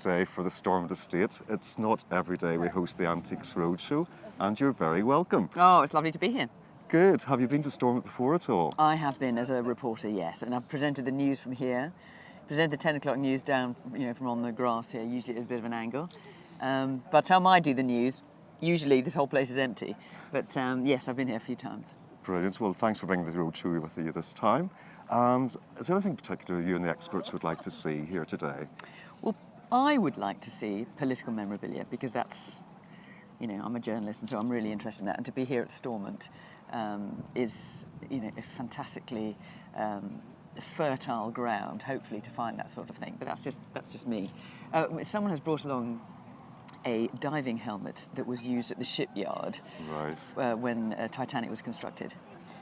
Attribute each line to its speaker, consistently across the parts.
Speaker 1: day for the Stormont Estate. It's not every day we host the Antiques Roadshow, and you're very welcome.
Speaker 2: Oh, it's lovely to be here.
Speaker 1: Good. Have you been to Stormont before at all?
Speaker 2: I have been as a reporter, yes, and I've presented the news from here. Presented the 10 o'clock news down, from on the grass here, usually at a bit of an angle. By the time I do the news, usually this whole place is empty. But yes, I've been here a few times.
Speaker 1: Brilliant. Well, thanks for bringing the roadshow with you this time. And is there anything particular you and the experts would like to see here today?
Speaker 2: Well, I would like to see political memorabilia because that's, I'm a journalist and so I'm really interested in that. And to be here at Stormont is, a fantastically fertile ground, hopefully, to find that sort of thing. But that's just me. Someone has brought along a diving helmet that was used at the shipyard when Titanic was constructed.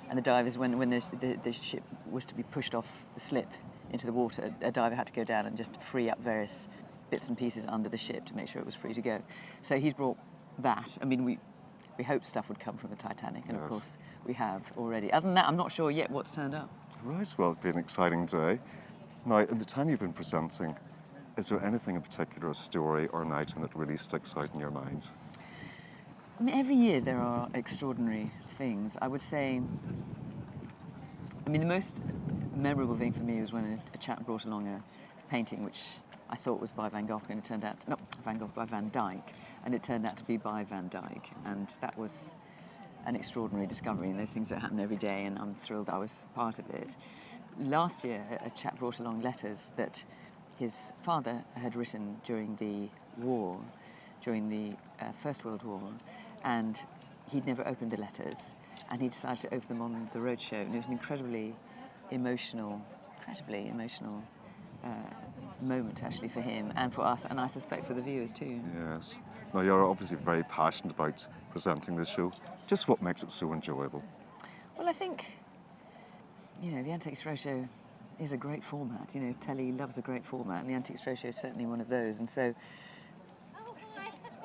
Speaker 2: And the divers, when the ship was to be pushed off the slip into the water, a diver had to go down and just free up various bits and pieces under the ship to make sure it was free to go. So he's brought that. I mean, we hoped stuff would come from the Titanic, and of course we have already. Other than that, I'm not sure yet what's turned up.
Speaker 1: Right, well, it'll be an exciting day. Now, in the time you've been presenting, is there anything in particular, a story or an item that really sticks out in your mind?
Speaker 2: I mean, every year there are extraordinary things. I would say, the most memorable thing for me was when a chap brought along a painting which I thought was by Van Gogh, and it turned out, not Van Gogh, by Van Dyck, and it turned out to be by Van Dyck, and that was an extraordinary discovery, and those things that happen every day, and I'm thrilled I was part of it. Last year, a chap brought along letters that his father had written during the war, during the First World War, and he'd never opened the letters, and he decided to open them on the roadshow, and it was an incredibly emotional moment actually for him and for us, and I suspect for the viewers too.
Speaker 1: Yes. Now, you're obviously very passionate about presenting the show. Just what makes it so enjoyable?
Speaker 2: Well, I think, the Antiques Roadshow is a great format. Telly loves a great format, and the Antiques Roadshow is certainly one of those. And so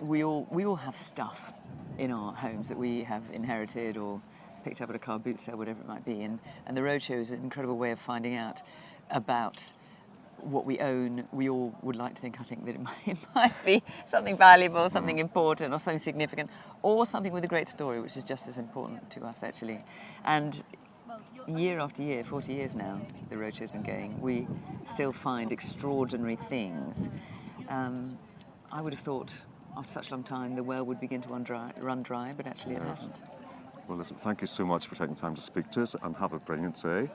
Speaker 2: we all have stuff in our homes that we have inherited or picked up at a car boot sale, whatever it might be. And the Roadshow is an incredible way of finding out about what we own. We all would like to think, I think, that it might be something valuable, something important, or something significant, or something with a great story, which is just as important to us, actually. And year after year, 40 years now, the Roadshow's been going, we still find extraordinary things. I would have thought, after such a long time, the well would begin to run dry, but actually it hasn't.
Speaker 1: Well, listen, thank you so much for taking time to speak to us, and have a brilliant day.